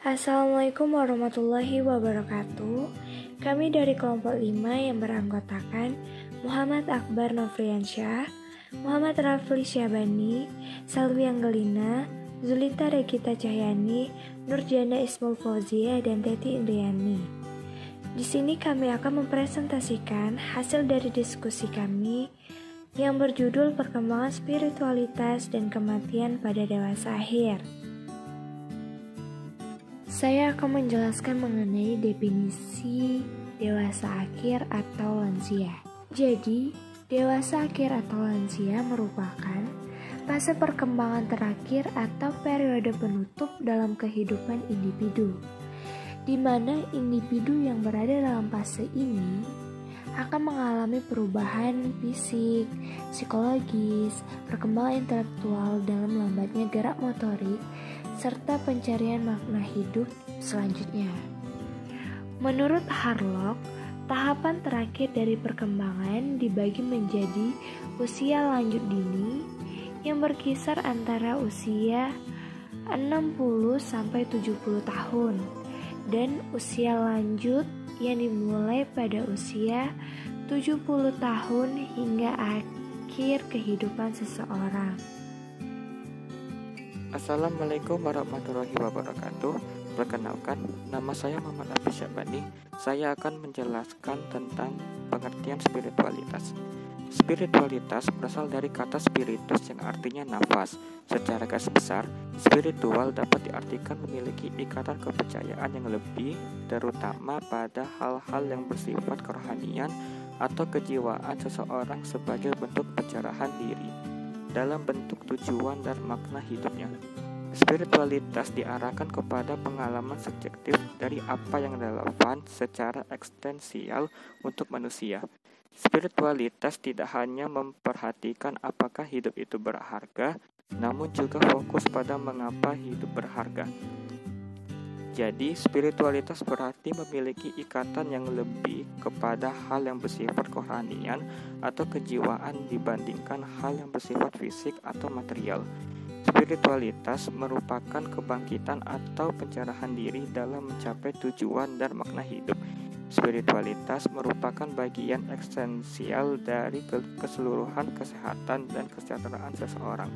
Assalamualaikum warahmatullahi wabarakatuh. Kami dari kelompok 5 yang beranggotakan Muhammad Akbar Nofriansyah, Muhammad Rafli Syabani, Salwi Anggelina, Zulita Regita Cahyani, Nurjana Ismul Fauzia, dan Teti Indriani. Di sini kami akan mempresentasikan hasil dari diskusi kami yang berjudul Perkembangan Spiritualitas dan Kematian pada Dewasa Akhir. Saya akan menjelaskan mengenai definisi dewasa akhir atau lansia. Jadi, dewasa akhir atau lansia merupakan fase perkembangan terakhir atau periode penutup dalam kehidupan individu, di mana individu yang berada dalam fase ini akan mengalami perubahan fisik, psikologis, perkembangan intelektual dalam lambatnya gerak motorik, serta pencarian makna hidup selanjutnya. Menurut Harlock, tahapan terakhir dari perkembangan dibagi menjadi usia lanjut dini yang berkisar antara usia 60-70 tahun dan usia lanjut yang dimulai pada usia 70 tahun hingga akhir kehidupan seseorang. Assalamualaikum warahmatullahi wabarakatuh. Perkenalkan, nama saya Muhammad Rafli Syabani. Saya akan menjelaskan tentang pengertian spiritualitas. Spiritualitas berasal dari kata spiritus yang artinya nafas. Secara garis besar, spiritual dapat diartikan memiliki ikatan kepercayaan yang lebih, terutama pada hal-hal yang bersifat kerohanian atau kejiwaan seseorang sebagai bentuk pencerahan diri dalam bentuk tujuan dan makna hidupnya. Spiritualitas diarahkan kepada pengalaman subjektif dari apa yang relevan secara eksistensial untuk manusia. Spiritualitas tidak hanya memperhatikan apakah hidup itu berharga, namun juga fokus pada mengapa hidup berharga. Jadi, spiritualitas berarti memiliki ikatan yang lebih kepada hal yang bersifat kerohanian atau kejiwaan dibandingkan hal yang bersifat fisik atau material. Spiritualitas merupakan kebangkitan atau pencerahan diri dalam mencapai tujuan dan makna hidup. Spiritualitas merupakan bagian esensial dari keseluruhan kesehatan dan kesejahteraan seseorang.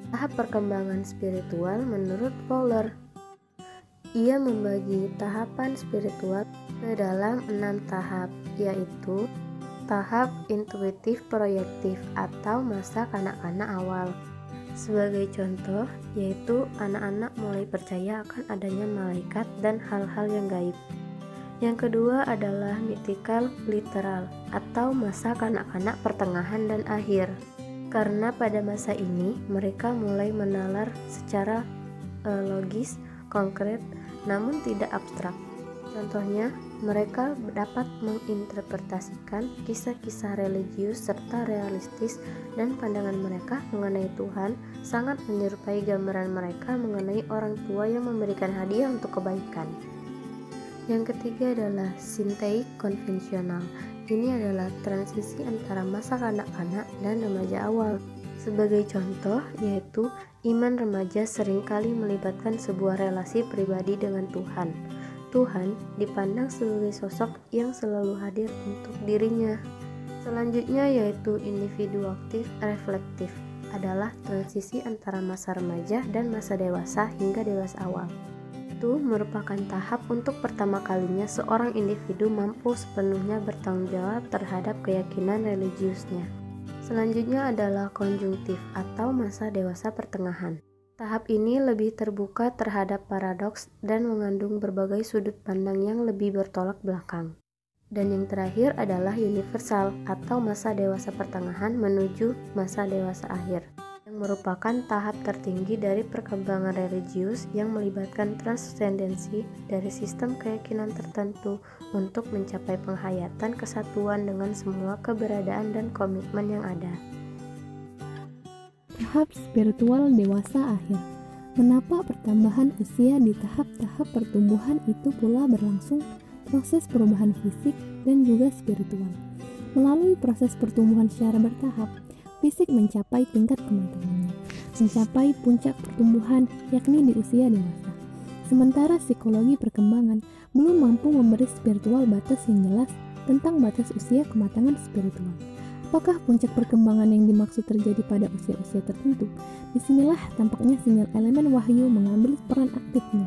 Tahap perkembangan spiritual menurut Fowler. Ia membagi tahapan spiritual ke dalam 6 tahap, yaitu tahap intuitif proyektif atau masa kanak-kanak awal. Sebagai contoh, yaitu anak-anak mulai percaya akan adanya malaikat dan hal-hal yang gaib. Yang kedua adalah mythical literal atau masa kanak-kanak pertengahan dan akhir. Karena pada masa ini mereka mulai menalar secara logis, konkret, namun tidak abstrak. Contohnya, mereka dapat menginterpretasikan kisah-kisah religius serta realistis, dan pandangan mereka mengenai Tuhan sangat menyerupai gambaran mereka mengenai orang tua yang memberikan hadiah untuk kebaikan. Yang ketiga adalah synthetic konvensional. Ini adalah transisi antara masa kanak-kanak dan remaja awal. Sebagai contoh, yaitu iman remaja seringkali melibatkan sebuah relasi pribadi dengan Tuhan. Tuhan dipandang sebagai sosok yang selalu hadir untuk dirinya. Selanjutnya yaitu individu aktif reflektif, adalah transisi antara masa remaja dan masa dewasa hingga dewasa awal. Itu merupakan tahap untuk pertama kalinya seorang individu mampu sepenuhnya bertanggung jawab terhadap keyakinan religiusnya. Selanjutnya adalah konjungtif atau masa dewasa pertengahan. Tahap ini lebih terbuka terhadap paradoks dan mengandung berbagai sudut pandang yang lebih bertolak belakang. Dan yang terakhir adalah universal atau masa dewasa pertengahan menuju masa dewasa akhir, yang merupakan tahap tertinggi dari perkembangan religius yang melibatkan transendensi dari sistem keyakinan tertentu untuk mencapai penghayatan kesatuan dengan semua keberadaan dan komitmen yang ada. Tahap spiritual dewasa akhir. Mengapa pertambahan usia di tahap-tahap pertumbuhan itu pula berlangsung proses perubahan fisik dan juga spiritual. Melalui proses pertumbuhan secara bertahap, fisik mencapai tingkat kematangannya, mencapai puncak pertumbuhan yakni di usia dewasa. Sementara psikologi perkembangan belum mampu memberi spiritual batas yang jelas tentang batas usia kematangan spiritual. Apakah puncak perkembangan yang dimaksud terjadi pada usia-usia tertentu? Disinilah tampaknya sinyal elemen wahyu mengambil peran aktifnya.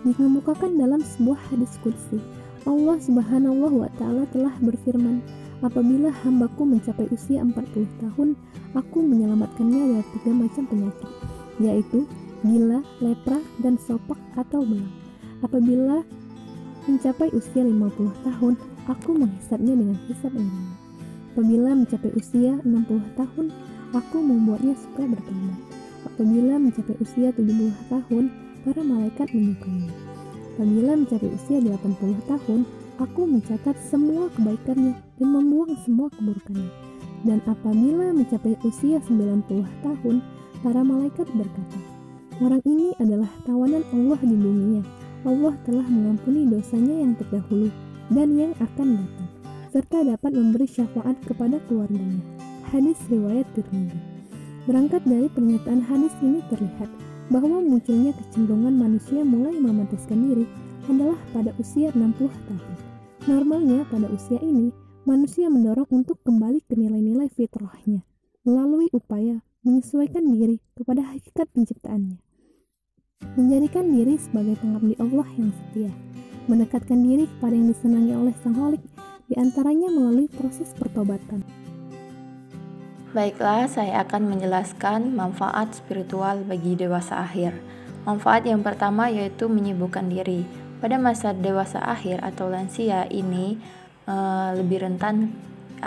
Dikemukakan dalam sebuah hadis qudsi, Allah Subhanahu wa Ta'ala telah berfirman, apabila hambaku mencapai usia 40 tahun, aku menyelamatkannya dari 3 macam penyakit, yaitu gila, lepra, dan sopak atau belang. Apabila mencapai usia 50 tahun, aku menghisapnya dengan hisap yang ringan. Apabila mencapai usia 60 tahun, aku membuatnya suka bertobat. Apabila mencapai usia 70 tahun, para malaikat menyukainya. Apabila mencapai usia 80 tahun, aku mencatat semua kebaikannya dan membuang semua keburukannya. Dan apabila mencapai usia 90 tahun, para malaikat berkata, orang ini adalah tawanan Allah di dunia. Allah telah mengampuni dosanya yang terdahulu dan yang akan datang, serta dapat memberi syafaat kepada keluarganya. Hadis riwayat Tirmidzi. Berangkat dari pernyataan hadis ini terlihat bahwa munculnya kecenderungan manusia mulai memantaskan diri adalah pada usia 60 tahun. Normalnya pada usia ini, manusia mendorong untuk kembali ke nilai-nilai fitrahnya melalui upaya menyesuaikan diri kepada hakikat penciptaannya, menjadikan diri sebagai pengabdi Allah yang setia, mendekatkan diri kepada yang disenangi oleh Sang Khalik, diantaranya melalui proses pertobatan. Baiklah, saya akan menjelaskan manfaat spiritual bagi dewasa akhir. Manfaat yang pertama yaitu menyibukkan diri. Pada masa dewasa akhir atau lansia ini lebih rentan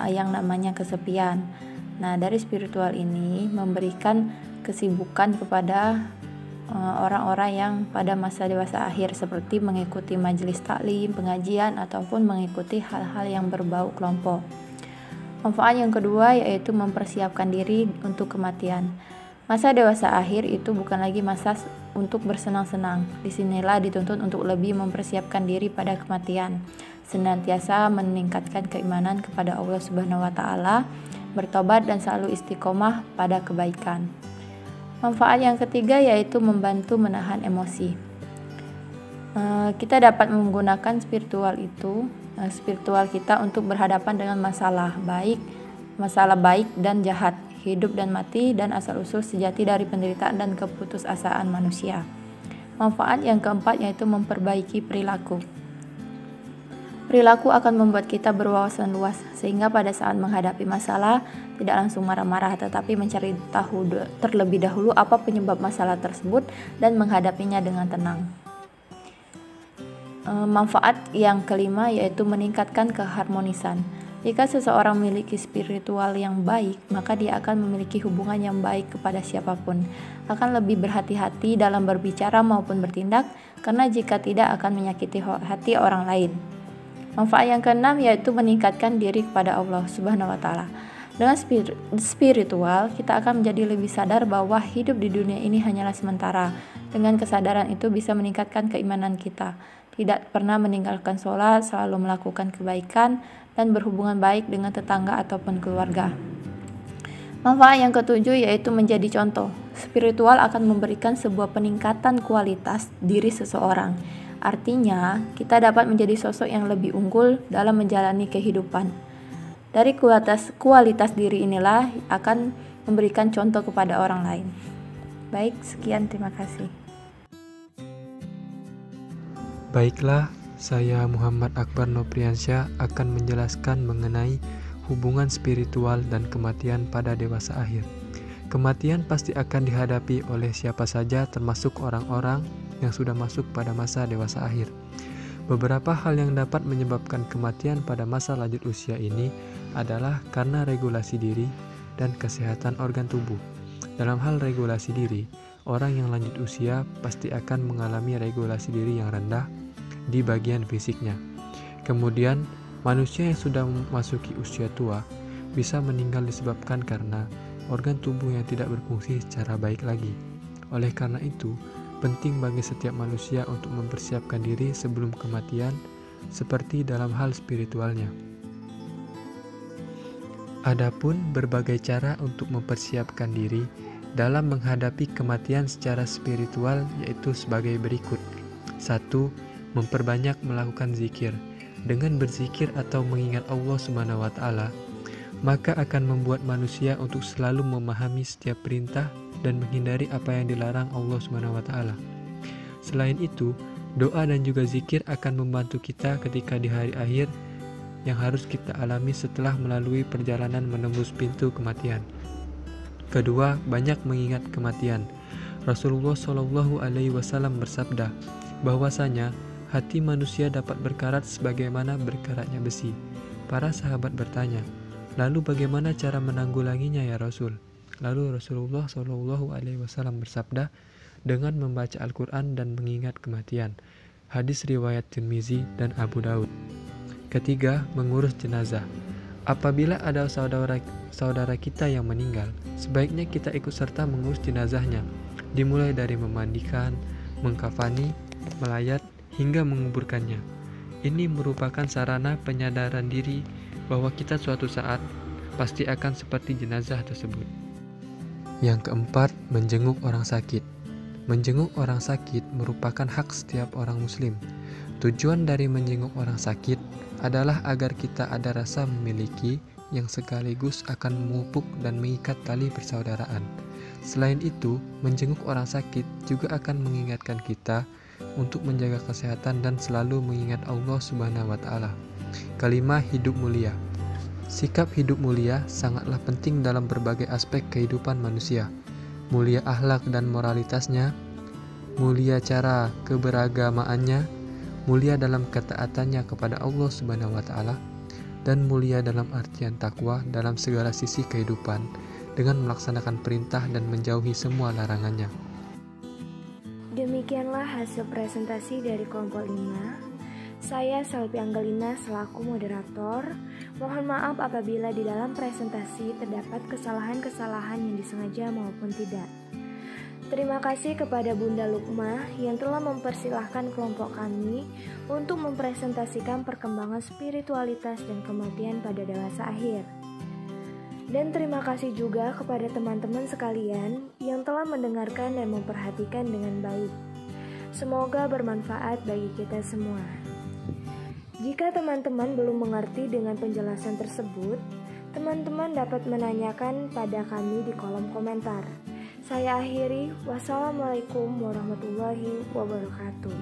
yang namanya kesepian. Nah, dari spiritual ini memberikan kesibukan kepada orang-orang yang pada masa dewasa akhir seperti mengikuti majelis taklim, pengajian, ataupun mengikuti hal-hal yang berbau kelompok. Manfaat yang kedua yaitu mempersiapkan diri untuk kematian. Masa dewasa akhir itu bukan lagi masa untuk bersenang-senang. Disinilah dituntut untuk lebih mempersiapkan diri pada kematian, senantiasa meningkatkan keimanan kepada Allah Subhanahu wa Ta'ala, bertobat dan selalu istiqomah pada kebaikan. Manfaat yang ketiga yaitu membantu menahan emosi. Kita dapat menggunakan spiritual kita untuk berhadapan dengan masalah baik dan jahat, hidup dan mati, dan asal-usul sejati dari penderitaan dan keputusasaan manusia. Manfaat yang keempat yaitu memperbaiki perilaku. Perilaku akan membuat kita berwawasan luas, sehingga pada saat menghadapi masalah tidak langsung marah-marah, tetapi mencari tahu terlebih dahulu apa penyebab masalah tersebut dan menghadapinya dengan tenang. Manfaat yang kelima yaitu meningkatkan keharmonisan. Jika seseorang memiliki spiritual yang baik, maka dia akan memiliki hubungan yang baik kepada siapapun, akan lebih berhati-hati dalam berbicara maupun bertindak, karena jika tidak akan menyakiti hati orang lain. Manfaat yang keenam yaitu meningkatkan diri kepada Allah Subhanahu wa Ta'ala. Dengan spiritual, kita akan menjadi lebih sadar bahwa hidup di dunia ini hanyalah sementara. Dengan kesadaran itu bisa meningkatkan keimanan kita, tidak pernah meninggalkan sholat, selalu melakukan kebaikan, dan berhubungan baik dengan tetangga ataupun keluarga. Manfaat yang ketujuh yaitu menjadi contoh. Spiritual akan memberikan sebuah peningkatan kualitas diri seseorang. Artinya, kita dapat menjadi sosok yang lebih unggul dalam menjalani kehidupan. Dari kualitas diri inilah akan memberikan contoh kepada orang lain. Baik, sekian, terima kasih. Baiklah, saya Muhammad Akbar Nopriansyah akan menjelaskan mengenai hubungan spiritual dan kematian pada dewasa akhir. Kematian pasti akan dihadapi oleh siapa saja, termasuk orang-orang yang sudah masuk pada masa dewasa akhir. Beberapa hal yang dapat menyebabkan kematian pada masa lanjut usia ini adalah karena regulasi diri dan kesehatan organ tubuh. Dalam hal regulasi diri, orang yang lanjut usia pasti akan mengalami regulasi diri yang rendah di bagian fisiknya. Kemudian, manusia yang sudah memasuki usia tua bisa meninggal disebabkan karena organ tubuh yang tidak berfungsi secara baik lagi. Oleh karena itu, penting bagi setiap manusia untuk mempersiapkan diri sebelum kematian, seperti dalam hal spiritualnya. Adapun berbagai cara untuk mempersiapkan diri dalam menghadapi kematian secara spiritual yaitu sebagai berikut. 1. Memperbanyak melakukan zikir. Dengan berzikir atau mengingat Allah Subhanahu wa Ta'ala, maka akan membuat manusia untuk selalu memahami setiap perintah dan menghindari apa yang dilarang Allah Subhanahu wa Ta'ala. Selain itu, doa dan juga zikir akan membantu kita ketika di hari akhir yang harus kita alami setelah melalui perjalanan menembus pintu kematian. Kedua, banyak mengingat kematian. Rasulullah Shallallahu Alaihi Wasallam bersabda bahwasanya hati manusia dapat berkarat sebagaimana berkaratnya besi. Para sahabat bertanya, lalu bagaimana cara menanggulanginya ya Rasul? Lalu Rasulullah Shallallahu Alaihi Wasallam bersabda, dengan membaca Al-Quran dan mengingat kematian. Hadis riwayat Tirmizi dan Abu Daud. Ketiga, mengurus jenazah. Apabila ada saudara kita yang meninggal, sebaiknya kita ikut serta mengurus jenazahnya, dimulai dari memandikan, mengkafani, melayat, hingga menguburkannya. Ini merupakan sarana penyadaran diri bahwa kita suatu saat pasti akan seperti jenazah tersebut. Yang keempat, menjenguk orang sakit. Menjenguk orang sakit merupakan hak setiap orang muslim. Tujuan dari menjenguk orang sakit adalah agar kita ada rasa memiliki yang sekaligus akan memupuk dan mengikat tali persaudaraan. Selain itu, menjenguk orang sakit juga akan mengingatkan kita untuk menjaga kesehatan dan selalu mengingat Allah Subhanahu wa Ta'ala. Kelima, hidup mulia. Sikap hidup mulia sangatlah penting dalam berbagai aspek kehidupan manusia. Mulia akhlak dan moralitasnya, mulia cara keberagamaannya, mulia dalam ketaatannya kepada Allah Subhanahu wa Ta'ala, dan mulia dalam artian takwa dalam segala sisi kehidupan dengan melaksanakan perintah dan menjauhi semua larangannya. Demikianlah hasil presentasi dari kelompok 5. Saya Selvi Anggelina selaku moderator. Mohon maaf apabila di dalam presentasi terdapat kesalahan-kesalahan yang disengaja maupun tidak. Terima kasih kepada Bunda Lukma yang telah mempersilahkan kelompok kami untuk mempresentasikan perkembangan spiritualitas dan kematian pada dewasa akhir. Dan terima kasih juga kepada teman-teman sekalian yang telah mendengarkan dan memperhatikan dengan baik. Semoga bermanfaat bagi kita semua. Jika teman-teman belum mengerti dengan penjelasan tersebut, teman-teman dapat menanyakan pada kami di kolom komentar. Saya akhiri, wassalamualaikum warahmatullahi wabarakatuh.